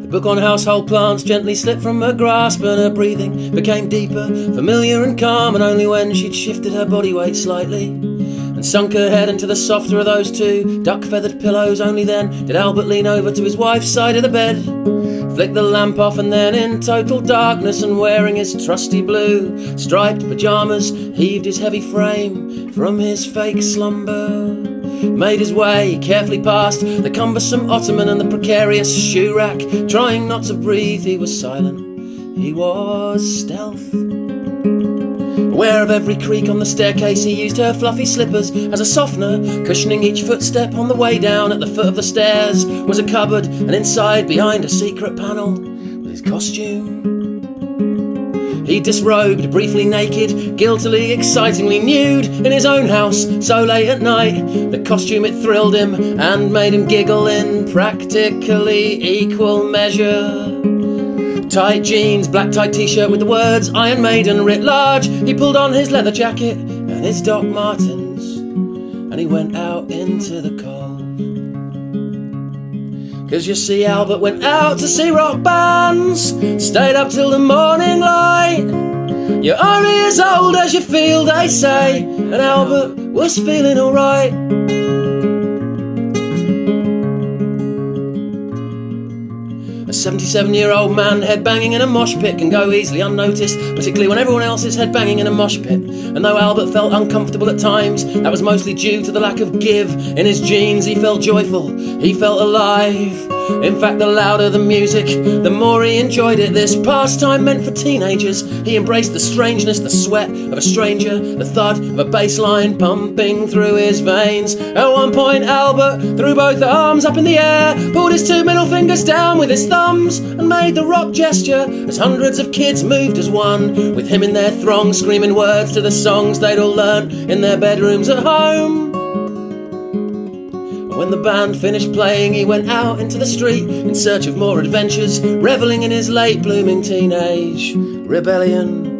The book on household plants gently slipped from her grasp, and her breathing became deeper, familiar and calm. And only when she'd shifted her body weight slightly and sunk her head into the softer of those two duck-feathered pillows, only then did Albert lean over to his wife's side of the bed, flick the lamp off, and then in total darkness and wearing his trusty blue striped pyjamas, heaved his heavy frame from his fake slumber, made his way carefully past the cumbersome ottoman and the precarious shoe rack. Trying not to breathe, he was silent, he was stealth. Aware of every creak on the staircase, he used her fluffy slippers as a softener, cushioning each footstep on the way down. At the foot of the stairs was a cupboard, and inside, behind a secret panel, was his costume. He disrobed, briefly naked, guiltily, excitingly nude, in his own house, so late at night. The costume, it thrilled him and made him giggle in practically equal measure. Tight jeans, black tight t-shirt with the words Iron Maiden writ large. He pulled on his leather jacket and his Doc Martens, and he went out into the cold. 'Cause you see, Albert went out to see rock bands, stayed up till the morning light. You're only as old as you feel, they say, and Albert was feeling alright. A 77-year-old man headbanging in a mosh pit can go easily unnoticed, particularly when everyone else is headbanging in a mosh pit. And though Albert felt uncomfortable at times, that was mostly due to the lack of give in his jeans. He felt joyful, he felt alive. In fact, the louder the music, the more he enjoyed it. This pastime meant for teenagers. He embraced the strangeness, the sweat of a stranger, the thud of a bass line pumping through his veins. At one point, Albert threw both arms up in the air, pulled his two middle fingers down with his thumbs, and made the rock gesture as hundreds of kids moved as one, with him in their throng, screaming words to the songs they'd all learnt in their bedrooms at home. When the band finished playing, he went out into the street in search of more adventures, revelling in his late blooming teenage rebellion.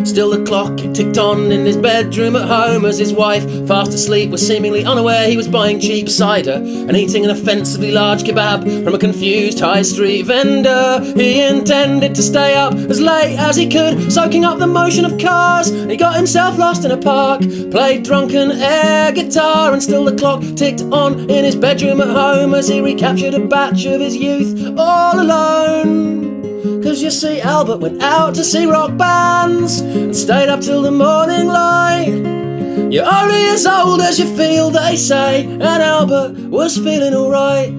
Still the clock ticked on in his bedroom at home as his wife, fast asleep, was seemingly unaware he was buying cheap cider and eating an offensively large kebab from a confused high street vendor. He intended to stay up as late as he could, soaking up the motion of cars. He got himself lost in a park, played drunken air guitar, and still the clock ticked on in his bedroom at home as he recaptured a batch of his youth all alone. 'Cause you see, Albert went out to see rock bands and stayed up till the morning light. You're only as old as you feel, they say, and Albert was feeling alright.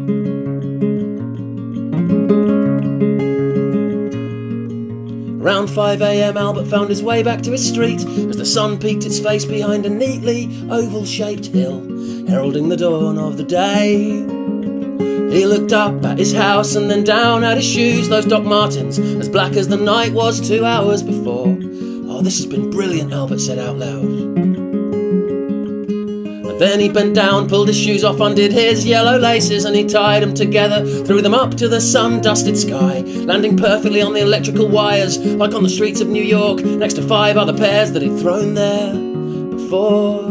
Around 5 AM, Albert found his way back to his street as the sun peeked its face behind a neatly oval-shaped hill, heralding the dawn of the day. He looked up at his house and then down at his shoes, those Doc Martens, as black as the night was 2 hours before. "Oh, this has been brilliant," Albert said out loud. And then he bent down, pulled his shoes off, undid his yellow laces, and he tied them together, threw them up to the sun-dusted sky, landing perfectly on the electrical wires, like on the streets of New York, next to 5 other pairs that he'd thrown there before.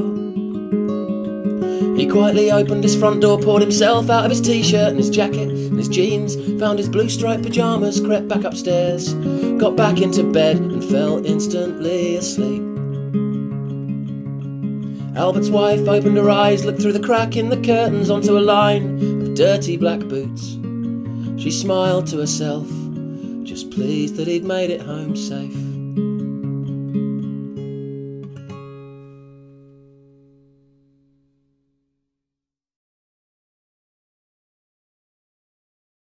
He quietly opened his front door, poured himself out of his t-shirt and his jacket and his jeans, found his blue striped pyjamas, crept back upstairs, got back into bed and fell instantly asleep. Albert's wife opened her eyes, looked through the crack in the curtains onto a line of dirty black boots. She smiled to herself, just pleased that he'd made it home safe.